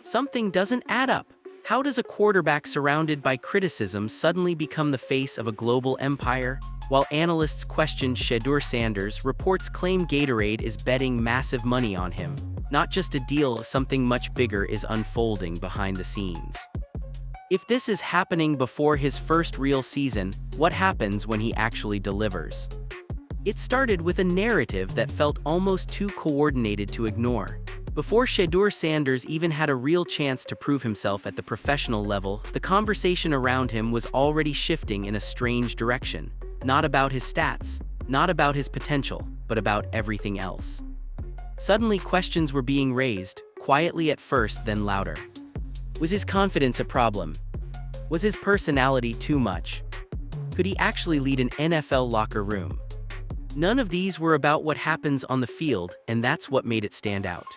Something doesn't add up. How does a quarterback surrounded by criticism suddenly become the face of a global empire? While analysts questioned Shedeur Sanders, reports claim Gatorade is betting massive money on him. Not just a deal, something much bigger is unfolding behind the scenes. If this is happening before his first real season, what happens when he actually delivers? It started with a narrative that felt almost too coordinated to ignore. Before Shedeur Sanders even had a real chance to prove himself at the professional level, the conversation around him was already shifting in a strange direction. Not about his stats, not about his potential, but about everything else. Suddenly questions were being raised, quietly at first, then louder. Was his confidence a problem? Was his personality too much? Could he actually lead an NFL locker room? None of these were about what happens on the field, and that's what made it stand out.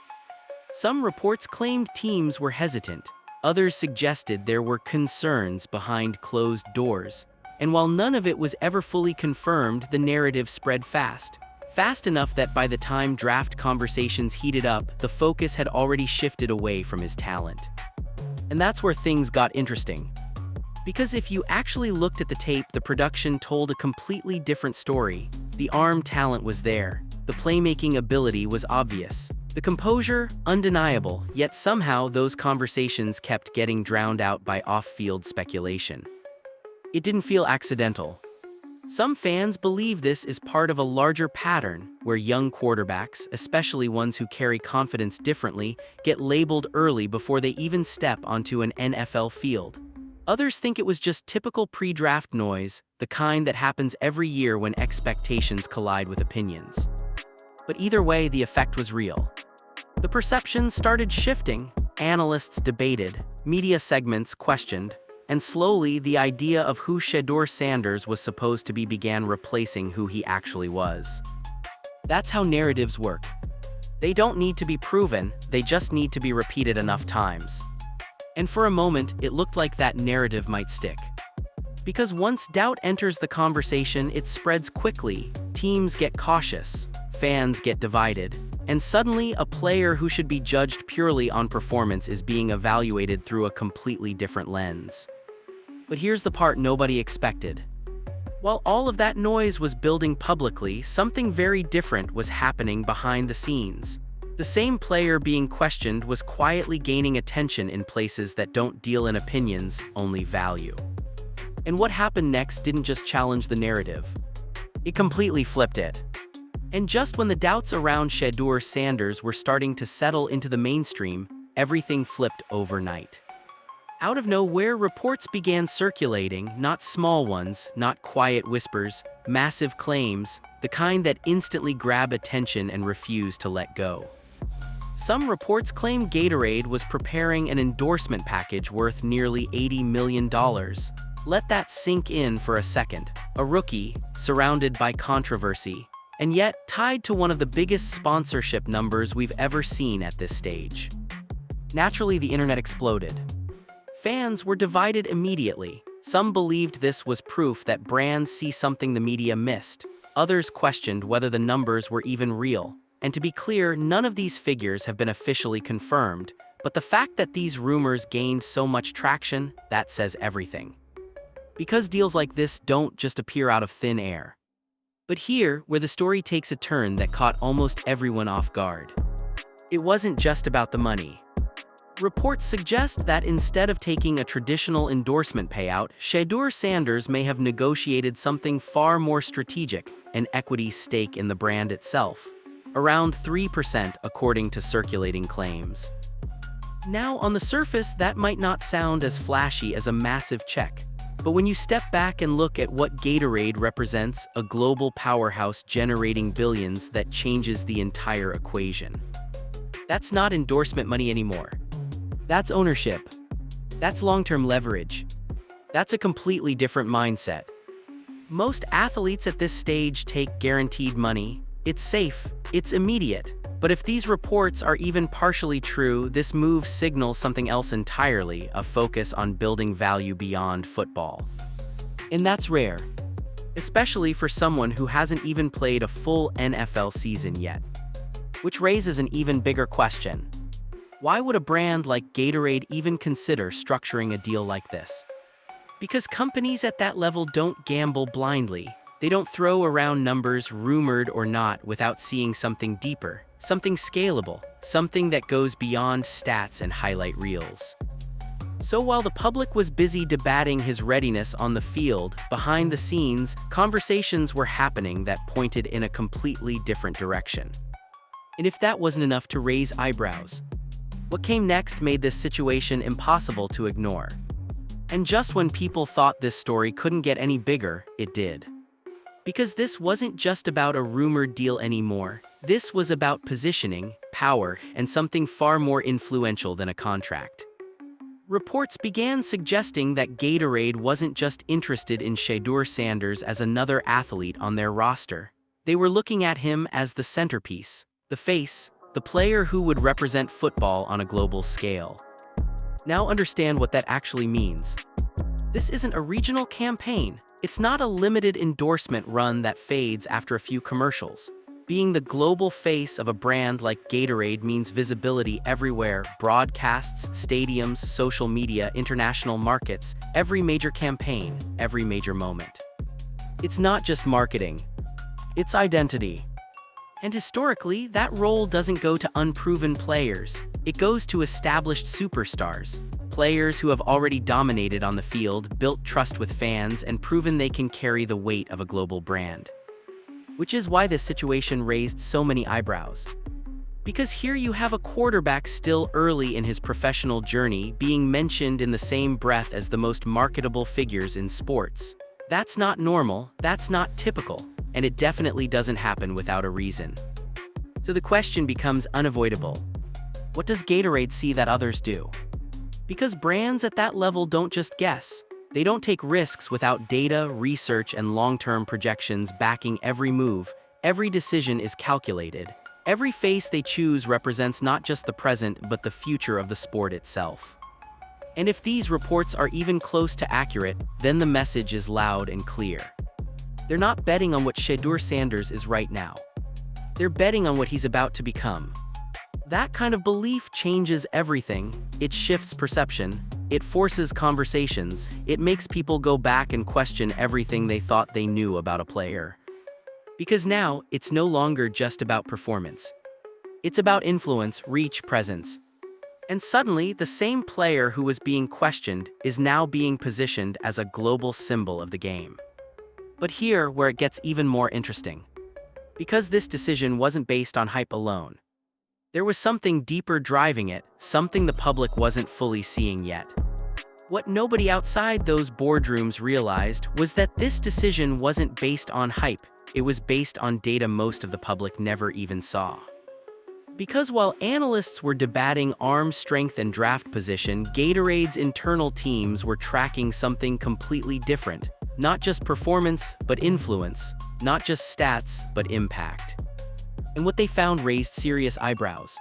Some reports claimed teams were hesitant. Others suggested there were concerns behind closed doors. And while none of it was ever fully confirmed, the narrative spread fast. Fast enough that by the time draft conversations heated up, the focus had already shifted away from his talent. And that's where things got interesting. Because if you actually looked at the tape, the production told a completely different story. The arm talent was there. The playmaking ability was obvious. The composure, undeniable, yet somehow those conversations kept getting drowned out by off-field speculation. It didn't feel accidental. Some fans believe this is part of a larger pattern where young quarterbacks, especially ones who carry confidence differently, get labeled early before they even step onto an NFL field. Others think it was just typical pre-draft noise, the kind that happens every year when expectations collide with opinions. But either way, the effect was real. The perception started shifting, analysts debated, media segments questioned, and slowly the idea of who Shedeur Sanders was supposed to be began replacing who he actually was. That's how narratives work. They don't need to be proven, they just need to be repeated enough times. And for a moment, it looked like that narrative might stick. Because once doubt enters the conversation, it spreads quickly, teams get cautious, fans get divided, and suddenly a player who should be judged purely on performance is being evaluated through a completely different lens. But here's the part nobody expected. While all of that noise was building publicly, something very different was happening behind the scenes. The same player being questioned was quietly gaining attention in places that don't deal in opinions, only value. And what happened next didn't just challenge the narrative. It completely flipped it. And just when the doubts around Shedeur Sanders were starting to settle into the mainstream, everything flipped overnight. Out of nowhere, reports began circulating, not small ones, not quiet whispers, massive claims, the kind that instantly grab attention and refuse to let go. Some reports claim Gatorade was preparing an endorsement package worth nearly $80 million. Let that sink in for a second. A rookie, surrounded by controversy, and yet tied to one of the biggest sponsorship numbers we've ever seen at this stage. Naturally, the internet exploded. Fans were divided immediately. Some believed this was proof that brands see something the media missed. Others questioned whether the numbers were even real. And to be clear, none of these figures have been officially confirmed, but the fact that these rumors gained so much traction, that says everything. Because deals like this don't just appear out of thin air. But here, where the story takes a turn that caught almost everyone off guard. It wasn't just about the money. Reports suggest that instead of taking a traditional endorsement payout, Shedeur Sanders may have negotiated something far more strategic, an equity stake in the brand itself. Around 3% according to circulating claims. Now, on the surface, that might not sound as flashy as a massive check. But when you step back and look at what Gatorade represents, a global powerhouse generating billions, that changes the entire equation. That's not endorsement money anymore. That's ownership. That's long-term leverage. That's a completely different mindset. Most athletes at this stage take guaranteed money. It's safe, it's immediate. But if these reports are even partially true, this move signals something else entirely, a focus on building value beyond football. And that's rare, especially for someone who hasn't even played a full NFL season yet. Which raises an even bigger question. Why would a brand like Gatorade even consider structuring a deal like this? Because companies at that level don't gamble blindly. They don't throw around numbers, rumored or not, without seeing something deeper, something scalable, something that goes beyond stats and highlight reels. So while the public was busy debating his readiness on the field, behind the scenes, conversations were happening that pointed in a completely different direction. And if that wasn't enough to raise eyebrows, what came next made this situation impossible to ignore. And just when people thought this story couldn't get any bigger, it did. Because this wasn't just about a rumored deal anymore. This was about positioning, power, and something far more influential than a contract. Reports began suggesting that Gatorade wasn't just interested in Shedeur Sanders as another athlete on their roster. They were looking at him as the centerpiece, the face, the player who would represent football on a global scale. Now understand what that actually means. This isn't a regional campaign. It's not a limited endorsement run that fades after a few commercials. Being the global face of a brand like Gatorade means visibility everywhere: broadcasts, stadiums, social media, international markets, every major campaign, every major moment. It's not just marketing, it's identity. And historically, that role doesn't go to unproven players. It goes to established superstars. Players who have already dominated on the field, built trust with fans, and proven they can carry the weight of a global brand. Which is why this situation raised so many eyebrows. Because here you have a quarterback still early in his professional journey being mentioned in the same breath as the most marketable figures in sports. That's not normal, that's not typical, and it definitely doesn't happen without a reason. So the question becomes unavoidable. What does Gatorade see that others do? Because brands at that level don't just guess. They don't take risks without data, research, and long-term projections backing every move. Every decision is calculated. Every face they choose represents not just the present, but the future of the sport itself. And if these reports are even close to accurate, then the message is loud and clear. They're not betting on what Shedeur Sanders is right now. They're betting on what he's about to become. That kind of belief changes everything. It shifts perception, it forces conversations, it makes people go back and question everything they thought they knew about a player. Because now, it's no longer just about performance. It's about influence, reach, presence. And suddenly, the same player who was being questioned is now being positioned as a global symbol of the game. But here, where it gets even more interesting. Because this decision wasn't based on hype alone. There was something deeper driving it, something the public wasn't fully seeing yet. What nobody outside those boardrooms realized was that this decision wasn't based on hype, it was based on data most of the public never even saw. Because while analysts were debating arm strength and draft position, Gatorade's internal teams were tracking something completely different. Not just performance, but influence. Not just stats, but impact. And what they found raised serious eyebrows.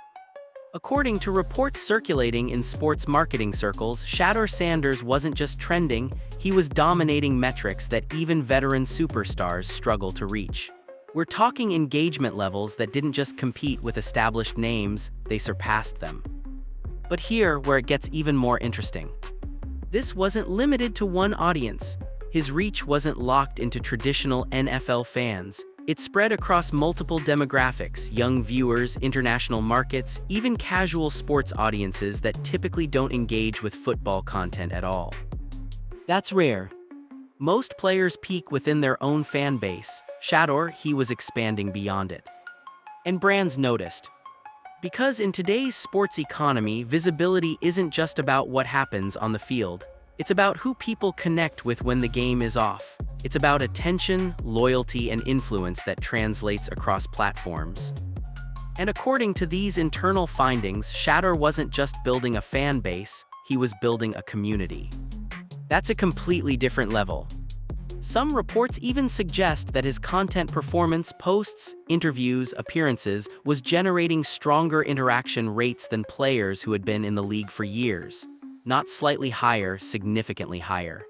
According to reports circulating in sports marketing circles, Shedeur Sanders wasn't just trending, he was dominating metrics that even veteran superstars struggle to reach. We're talking engagement levels that didn't just compete with established names, they surpassed them. But here, where it gets even more interesting. This wasn't limited to one audience. His reach wasn't locked into traditional NFL fans. It spread across multiple demographics: young viewers, international markets, even casual sports audiences that typically don't engage with football content at all. That's rare. Most players peak within their own fan base. Shedeur, he was expanding beyond it. And brands noticed. Because in today's sports economy, visibility isn't just about what happens on the field. It's about who people connect with when the game is off. It's about attention, loyalty, and influence that translates across platforms. And according to these internal findings, Shedeur wasn't just building a fan base, he was building a community. That's a completely different level. Some reports even suggest that his content performance, posts, interviews, appearances, was generating stronger interaction rates than players who had been in the league for years. Not slightly higher, significantly higher.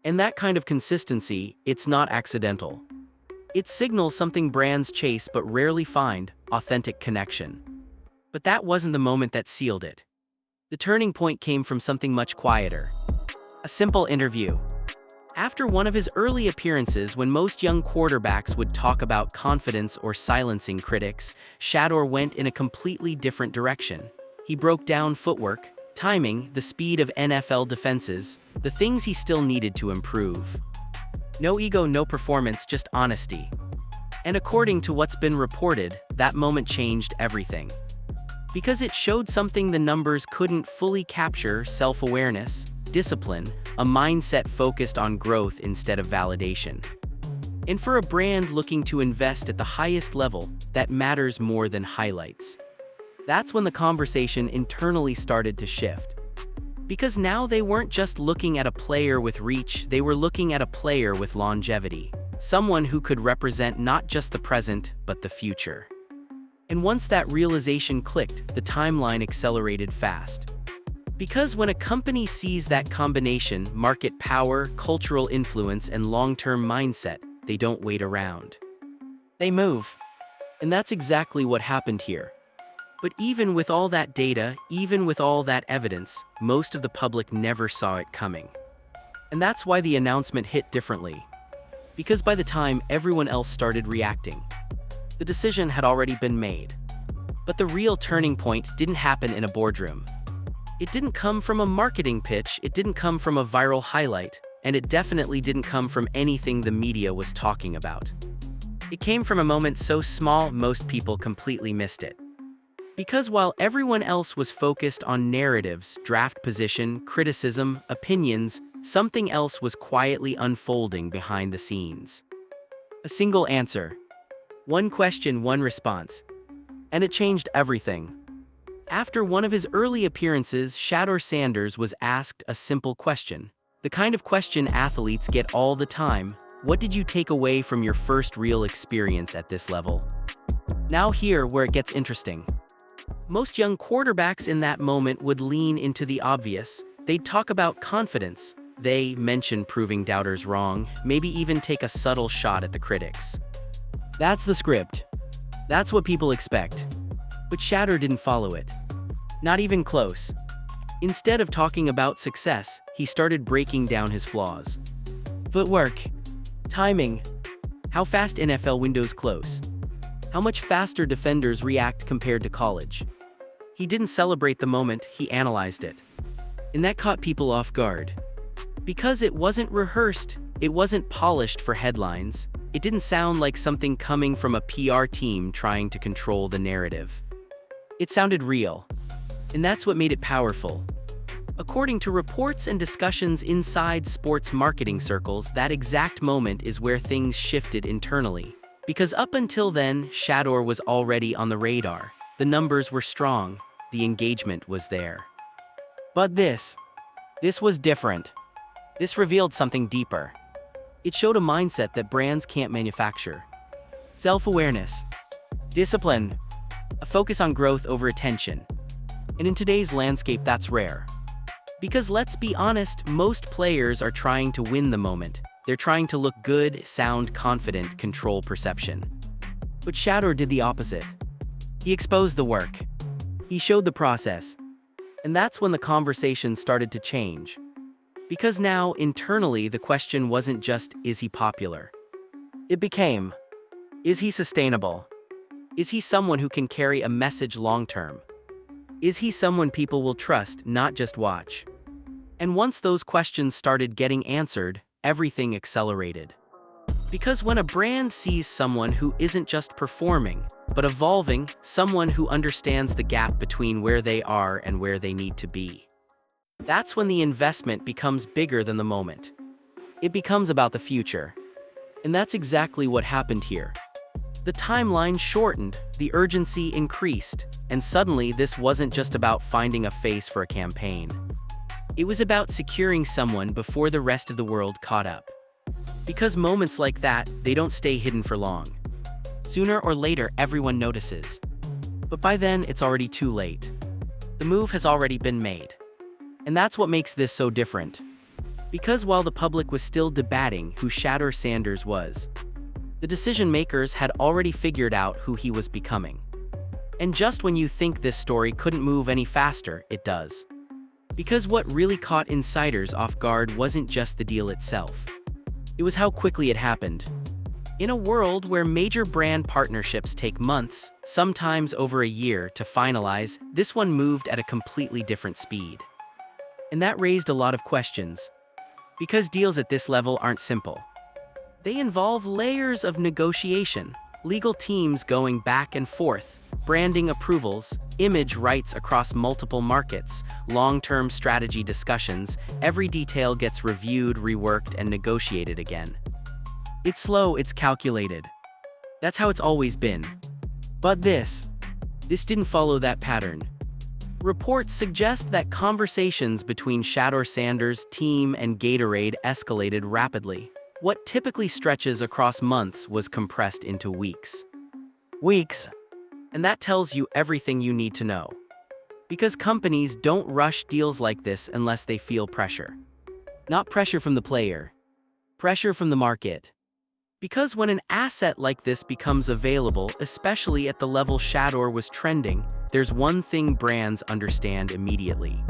And that kind of consistency, it's not accidental. It signals something brands chase but rarely find: authentic connection. But that wasn't the moment that sealed it. The turning point came from something much quieter. A simple interview. After one of his early appearances, when most young quarterbacks would talk about confidence or silencing critics, Shedeur went in a completely different direction. He broke down footwork, timing, the speed of NFL defenses, the things he still needed to improve. No ego, no performance, just honesty. And according to what's been reported, that moment changed everything. Because it showed something the numbers couldn't fully capture: self-awareness, discipline, a mindset focused on growth instead of validation. And for a brand looking to invest at the highest level, that matters more than highlights. That's when the conversation internally started to shift. Because now they weren't just looking at a player with reach, they were looking at a player with longevity. Someone who could represent not just the present, but the future. And once that realization clicked, the timeline accelerated fast. Because when a company sees that combination, market power, cultural influence, and long-term mindset, they don't wait around. They move. And that's exactly what happened here. But even with all that data, even with all that evidence, most of the public never saw it coming. And that's why the announcement hit differently. Because by the time everyone else started reacting, the decision had already been made. But the real turning point didn't happen in a boardroom. It didn't come from a marketing pitch, it didn't come from a viral highlight, and it definitely didn't come from anything the media was talking about. It came from a moment so small most people completely missed it. Because while everyone else was focused on narratives, draft position, criticism, opinions, something else was quietly unfolding behind the scenes. A single answer. One question, one response. And it changed everything. After one of his early appearances, Shedeur Sanders was asked a simple question. The kind of question athletes get all the time. What did you take away from your first real experience at this level? Now here where it gets interesting. Most young quarterbacks in that moment would lean into the obvious. They'd talk about confidence. They mention proving doubters wrong, maybe even take a subtle shot at the critics. That's the script. That's what people expect. But Shedeur didn't follow it. Not even close. Instead of talking about success, he started breaking down his flaws. Footwork, timing, how fast NFL windows close, how much faster defenders react compared to college. He didn't celebrate the moment, he analyzed it. And that caught people off guard. Because it wasn't rehearsed, it wasn't polished for headlines, it didn't sound like something coming from a PR team trying to control the narrative. It sounded real. And that's what made it powerful. According to reports and discussions inside sports marketing circles, that exact moment is where things shifted internally. Because up until then, Shedeur was already on the radar. The numbers were strong, the engagement was there. But this was different. This revealed something deeper. It showed a mindset that brands can't manufacture. Self-awareness, discipline, a focus on growth over attention. And in today's landscape, that's rare. Because let's be honest, most players are trying to win the moment. They're trying to look good, sound confident, control perception. But Shedeur did the opposite. He exposed the work. He showed the process. And that's when the conversation started to change. Because now, internally, the question wasn't just, is he popular? It became, is he sustainable? Is he someone who can carry a message long-term? Is he someone people will trust, not just watch? And once those questions started getting answered, everything accelerated. Because when a brand sees someone who isn't just performing, but evolving, someone who understands the gap between where they are and where they need to be, that's when the investment becomes bigger than the moment. It becomes about the future. And that's exactly what happened here. The timeline shortened, the urgency increased, and suddenly this wasn't just about finding a face for a campaign. It was about securing someone before the rest of the world caught up. Because moments like that, they don't stay hidden for long. Sooner or later, everyone notices. But by then, it's already too late. The move has already been made. And that's what makes this so different. Because while the public was still debating who Shedeur Sanders was, the decision makers had already figured out who he was becoming. And just when you think this story couldn't move any faster, it does. Because what really caught insiders off guard wasn't just the deal itself. It was how quickly it happened. In a world where major brand partnerships take months, sometimes over a year, to finalize, this one moved at a completely different speed. And that raised a lot of questions. Because deals at this level aren't simple. They involve layers of negotiation, legal teams going back and forth, branding approvals, image rights across multiple markets, long-term strategy discussions. Every detail gets reviewed, reworked, and negotiated again. It's slow, it's calculated. That's how it's always been. But this didn't follow that pattern. Reports suggest that conversations between Shedeur Sanders' team and Gatorade escalated rapidly. What typically stretches across months was compressed into weeks. Weeks. And that tells you everything you need to know. Because companies don't rush deals like this unless they feel pressure. Not pressure from the player. Pressure from the market. Because when an asset like this becomes available, especially at the level Shedeur was trending, there's one thing brands understand immediately.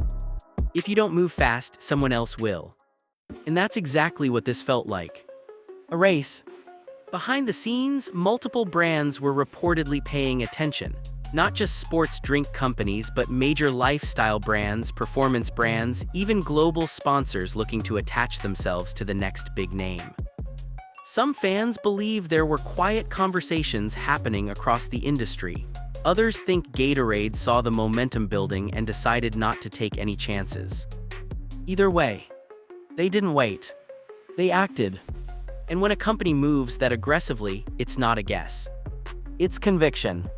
If you don't move fast, someone else will. And that's exactly what this felt like. A race. Behind the scenes, multiple brands were reportedly paying attention. Not just sports drink companies, but major lifestyle brands, performance brands, even global sponsors looking to attach themselves to the next big name. Some fans believe there were quiet conversations happening across the industry. Others think Gatorade saw the momentum building and decided not to take any chances. Either way, they didn't wait. They acted. And when a company moves that aggressively, it's not a guess. It's conviction.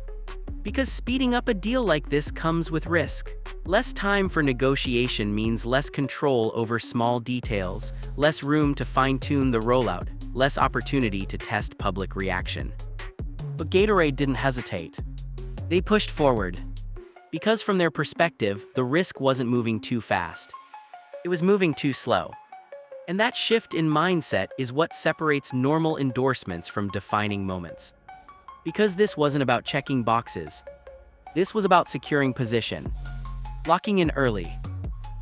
Because speeding up a deal like this comes with risk. Less time for negotiation means less control over small details, less room to fine-tune the rollout, less opportunity to test public reaction. But Gatorade didn't hesitate. They pushed forward. Because from their perspective, the risk wasn't moving too fast. It was moving too slow. And that shift in mindset is what separates normal endorsements from defining moments. Because this wasn't about checking boxes. This was about securing position. Locking in early.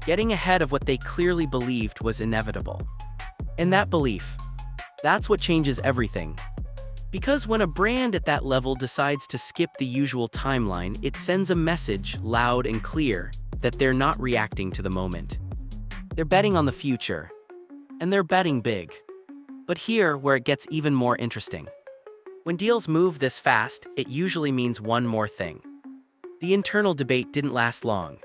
Getting ahead of what they clearly believed was inevitable. And that belief, that's what changes everything. Because when a brand at that level decides to skip the usual timeline, it sends a message, loud and clear, that they're not reacting to the moment. They're betting on the future. And they're betting big. But here, where it gets even more interesting. When deals move this fast, it usually means one more thing. The internal debate didn't last long.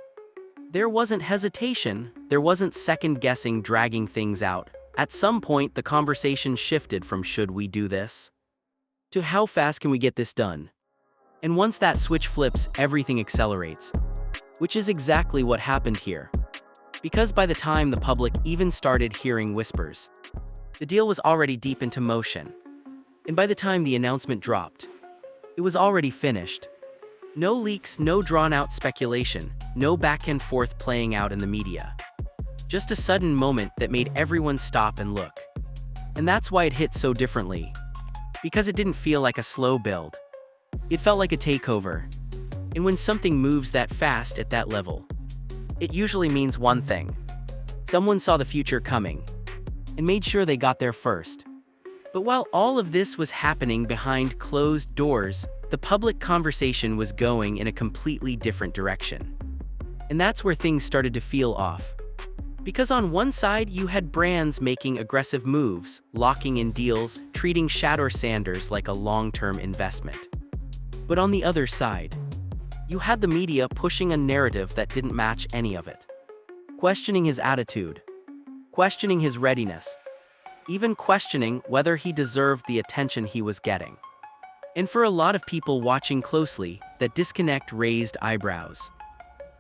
There wasn't hesitation, there wasn't second-guessing dragging things out. At some point, the conversation shifted from "should we do this?" to "how fast can we get this done?" And once that switch flips, everything accelerates. Which is exactly what happened here. Because by the time the public even started hearing whispers, the deal was already deep into motion. And by the time the announcement dropped, it was already finished. No leaks, no drawn-out speculation, no back and forth playing out in the media. Just a sudden moment that made everyone stop and look. And that's why it hit so differently. Because it didn't feel like a slow build. It felt like a takeover. And when something moves that fast at that level, it usually means one thing. Someone saw the future coming and made sure they got there first. But while all of this was happening behind closed doors, the public conversation was going in a completely different direction. And that's where things started to feel off. Because on one side, you had brands making aggressive moves, locking in deals, treating Shedeur Sanders like a long-term investment. But on the other side, you had the media pushing a narrative that didn't match any of it. Questioning his attitude, questioning his readiness, even questioning whether he deserved the attention he was getting. And for a lot of people watching closely, that disconnect raised eyebrows.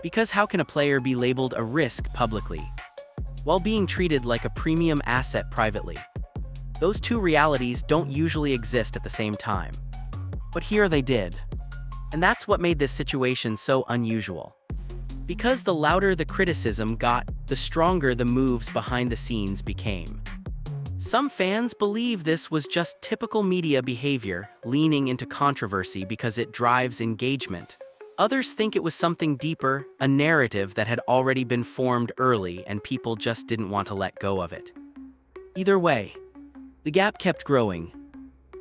Because how can a player be labeled a risk publicly, while being treated like a premium asset privately? Those two realities don't usually exist at the same time. But here they did. And that's what made this situation so unusual. Because the louder the criticism got, the stronger the moves behind the scenes became. Some fans believe this was just typical media behavior, leaning into controversy because it drives engagement. Others think it was something deeper, a narrative that had already been formed early and people just didn't want to let go of it. Either way, the gap kept growing.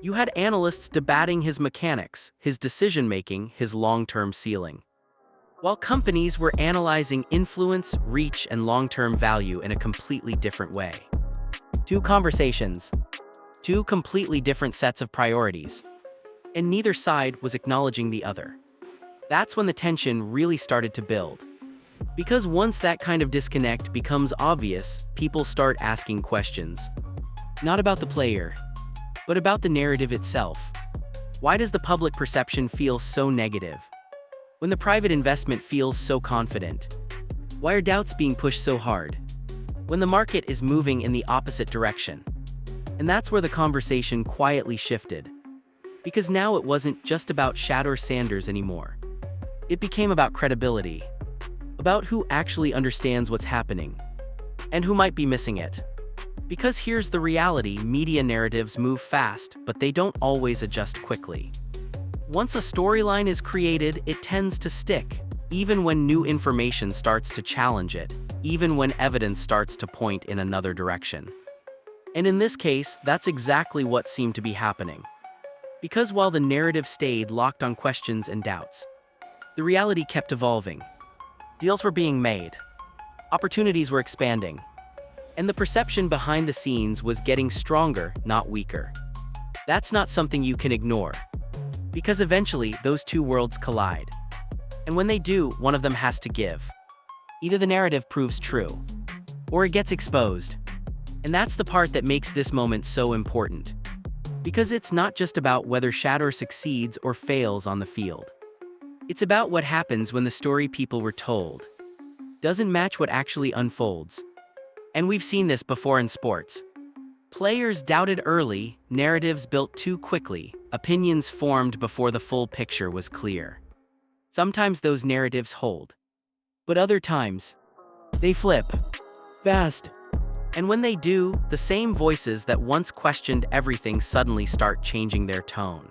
You had analysts debating his mechanics, his decision-making, his long-term ceiling, while companies were analyzing influence, reach, and long-term value in a completely different way. Two conversations, two completely different sets of priorities, and neither side was acknowledging the other. That's when the tension really started to build. Because once that kind of disconnect becomes obvious, people start asking questions. Not about the player, but about the narrative itself. Why does the public perception feel so negative when the private investment feels so confident? Why are doubts being pushed so hard when the market is moving in the opposite direction? And that's where the conversation quietly shifted. Because now it wasn't just about Shedeur Sanders anymore. It became about credibility, about who actually understands what's happening, and who might be missing it. Because here's the reality: media narratives move fast, but they don't always adjust quickly. Once a storyline is created, it tends to stick, even when new information starts to challenge it, even when evidence starts to point in another direction. And in this case, that's exactly what seemed to be happening. Because while the narrative stayed locked on questions and doubts, the reality kept evolving. Deals were being made, opportunities were expanding, and the perception behind the scenes was getting stronger, not weaker. That's not something you can ignore, because eventually those two worlds collide. And when they do, one of them has to give. Either the narrative proves true, or it gets exposed. And that's the part that makes this moment so important. Because it's not just about whether Shedeur succeeds or fails on the field. It's about what happens when the story people were told doesn't match what actually unfolds. And we've seen this before in sports. Players doubted early, narratives built too quickly, opinions formed before the full picture was clear. Sometimes those narratives hold. But other times, they flip fast. And when they do, the same voices that once questioned everything suddenly start changing their tone.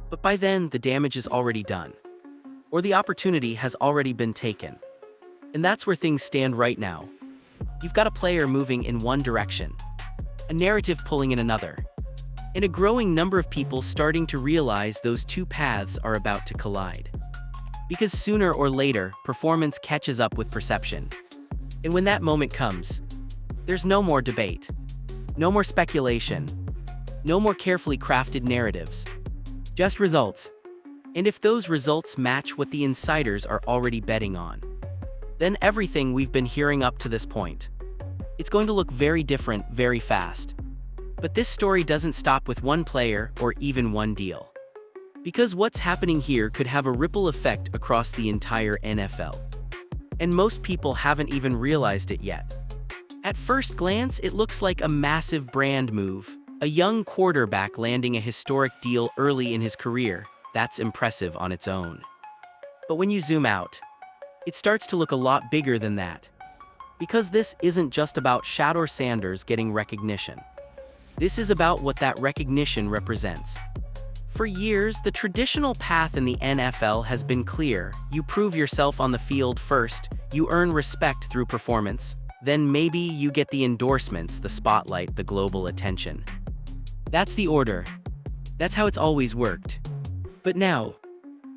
But by then, the damage is already done. Or the opportunity has already been taken. And that's where things stand right now. You've got a player moving in one direction, a narrative pulling in another, and a growing number of people starting to realize those two paths are about to collide. Because sooner or later, performance catches up with perception. And when that moment comes, there's no more debate, no more speculation, no more carefully crafted narratives, just results. And if those results match what the insiders are already betting on, then everything we've been hearing up to this point, it's going to look very different very fast. But this story doesn't stop with one player or even one deal. Because what's happening here could have a ripple effect across the entire NFL. And most people haven't even realized it yet. At first glance, it looks like a massive brand move, a young quarterback landing a historic deal early in his career. That's impressive on its own. But when you zoom out, it starts to look a lot bigger than that. Because this isn't just about Shedeur Sanders getting recognition. This is about what that recognition represents. For years, the traditional path in the NFL has been clear. You prove yourself on the field first, you earn respect through performance, then maybe you get the endorsements, the spotlight, the global attention. That's the order. That's how it's always worked. But now,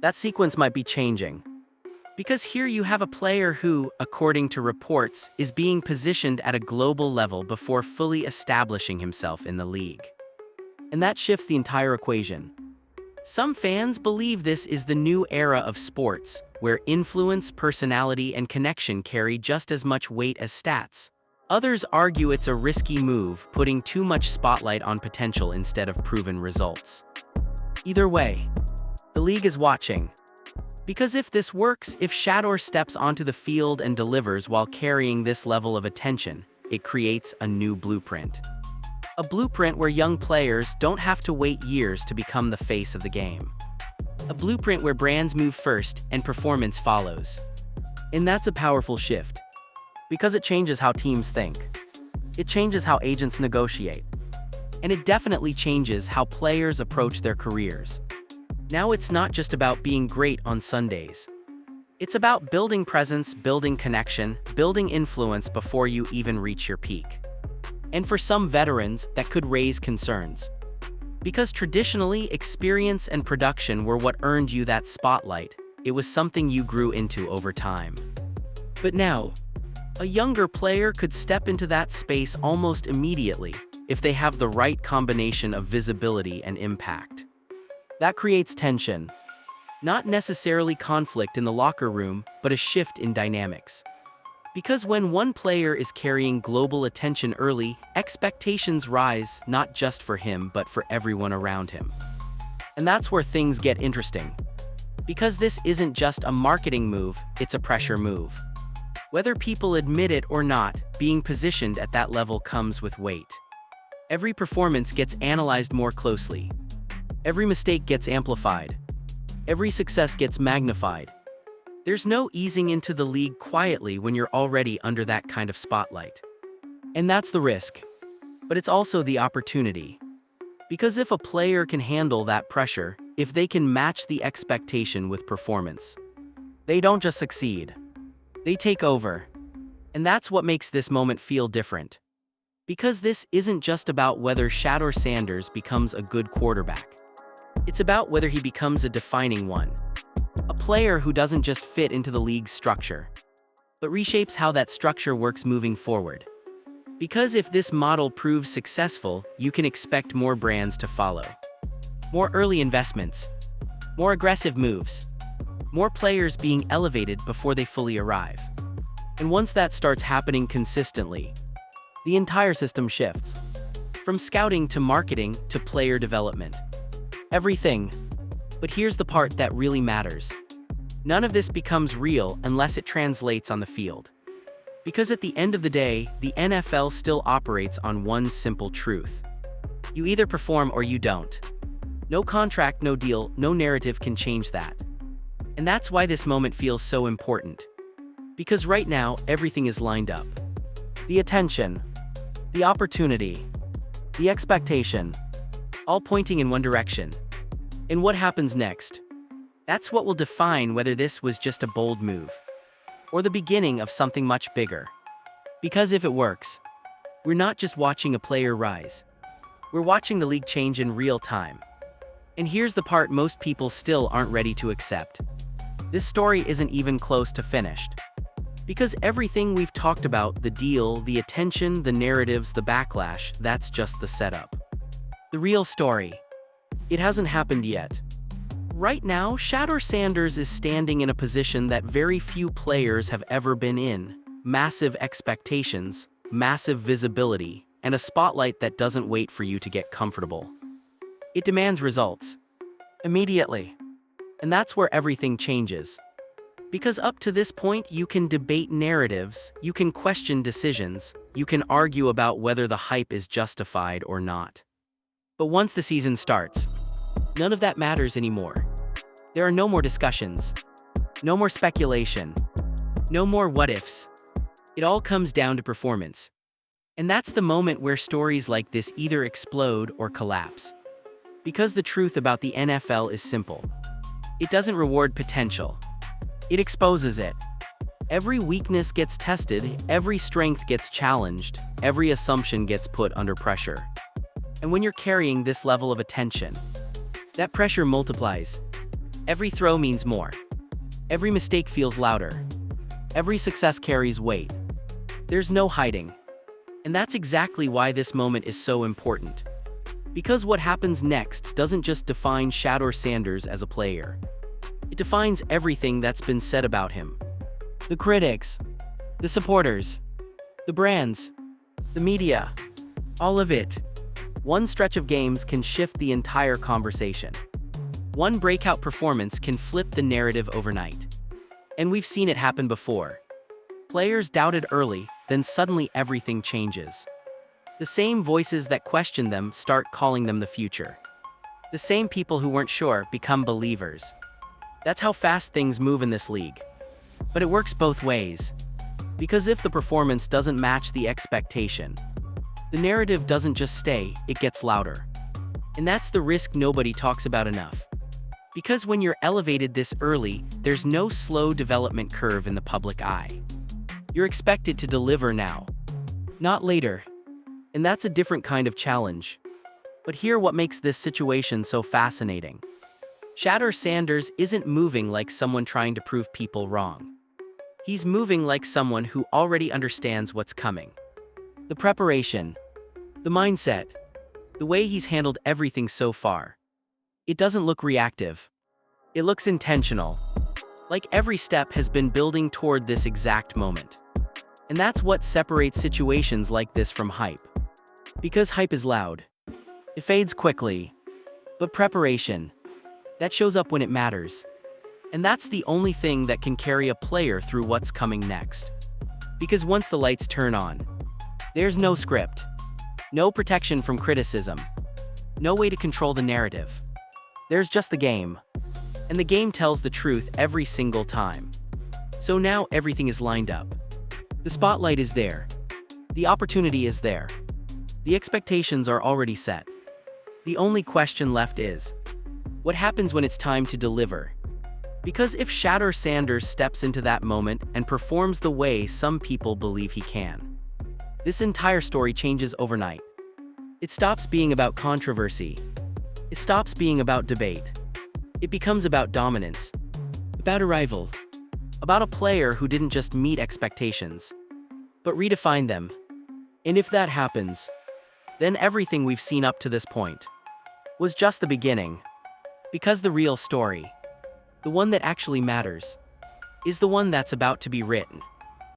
that sequence might be changing. Because here you have a player who, according to reports, is being positioned at a global level before fully establishing himself in the league. And that shifts the entire equation. Some fans believe this is the new era of sports, where influence, personality, and connection carry just as much weight as stats. Others argue it's a risky move, putting too much spotlight on potential instead of proven results. Either way, the league is watching. Because if this works, if Shedeur steps onto the field and delivers while carrying this level of attention, it creates a new blueprint. A blueprint where young players don't have to wait years to become the face of the game. A blueprint where brands move first and performance follows. And that's a powerful shift. Because it changes how teams think. It changes how agents negotiate. And it definitely changes how players approach their careers. Now it's not just about being great on Sundays. It's about building presence, building connection, building influence before you even reach your peak. And for some veterans, that could raise concerns. Because traditionally, experience and production were what earned you that spotlight. It was something you grew into over time. But now, a younger player could step into that space almost immediately if they have the right combination of visibility and impact. That creates tension. Not necessarily conflict in the locker room, but a shift in dynamics. Because when one player is carrying global attention early, expectations rise not just for him but for everyone around him. And that's where things get interesting. Because this isn't just a marketing move, it's a pressure move. Whether people admit it or not, being positioned at that level comes with weight. Every performance gets analyzed more closely. Every mistake gets amplified. Every success gets magnified. There's no easing into the league quietly when you're already under that kind of spotlight. And that's the risk. But it's also the opportunity. Because if a player can handle that pressure, if they can match the expectation with performance, they don't just succeed. They take over. And that's what makes this moment feel different. Because this isn't just about whether Shedeur Sanders becomes a good quarterback. It's about whether he becomes a defining one. A player who doesn't just fit into the league's structure, but reshapes how that structure works moving forward. Because if this model proves successful, you can expect more brands to follow. More early investments. More aggressive moves. More players being elevated before they fully arrive. And once that starts happening consistently, the entire system shifts. From scouting to marketing to player development. Everything. But here's the part that really matters. None of this becomes real unless it translates on the field. Because at the end of the day, the NFL still operates on one simple truth. You either perform or you don't. No contract, no deal, no narrative can change that. And that's why this moment feels so important. Because right now, everything is lined up. The attention, the opportunity, the expectation, all pointing in one direction. And what happens next? That's what will define whether this was just a bold move, or the beginning of something much bigger. Because if it works, we're not just watching a player rise. We're watching the league change in real time. And here's the part most people still aren't ready to accept. This story isn't even close to finished. Because everything we've talked about, the deal, the attention, the narratives, the backlash, that's just the setup. The real story. It hasn't happened yet. Right now, Shedeur Sanders is standing in a position that very few players have ever been in. Massive expectations, massive visibility, and a spotlight that doesn't wait for you to get comfortable. It demands results. Immediately. And that's where everything changes. Because up to this point, you can debate narratives, you can question decisions, you can argue about whether the hype is justified or not. But once the season starts, none of that matters anymore. There are no more discussions, no more speculation, no more what-ifs. It all comes down to performance. And that's the moment where stories like this either explode or collapse. Because the truth about the NFL is simple. It doesn't reward potential. It exposes it. Every weakness gets tested, every strength gets challenged, every assumption gets put under pressure. And when you're carrying this level of attention, that pressure multiplies. Every throw means more. Every mistake feels louder. Every success carries weight. There's no hiding. And that's exactly why this moment is so important. Because what happens next doesn't just define Shedeur Sanders as a player. It defines everything that's been said about him. The critics, the supporters, the brands, the media, all of it. One stretch of games can shift the entire conversation. One breakout performance can flip the narrative overnight. And we've seen it happen before. Players doubted early, then suddenly everything changes. The same voices that questioned them start calling them the future. The same people who weren't sure become believers. That's how fast things move in this league. But it works both ways. Because if the performance doesn't match the expectation, the narrative doesn't just stay, it gets louder. And that's the risk nobody talks about enough. Because when you're elevated this early, there's no slow development curve in the public eye. You're expected to deliver now, not later. And that's a different kind of challenge. But here what makes this situation so fascinating. Shedeur Sanders isn't moving like someone trying to prove people wrong. He's moving like someone who already understands what's coming. The preparation, the mindset, the way he's handled everything so far. It doesn't look reactive. It looks intentional. Like every step has been building toward this exact moment. And that's what separates situations like this from hype. Because hype is loud. It fades quickly. But preparation, that shows up when it matters. And that's the only thing that can carry a player through what's coming next. Because once the lights turn on, there's no script, no protection from criticism, no way to control the narrative. There's just the game. And the game tells the truth every single time. So now everything is lined up. The spotlight is there. The opportunity is there. The expectations are already set. The only question left is, what happens when it's time to deliver? Because if Shedeur Sanders steps into that moment and performs the way some people believe he can, this entire story changes overnight. It stops being about controversy. It stops being about debate. It becomes about dominance, about a rival, about a player who didn't just meet expectations, but redefine them. And if that happens, then everything we've seen up to this point was just the beginning. Because the real story, the one that actually matters, is the one that's about to be written.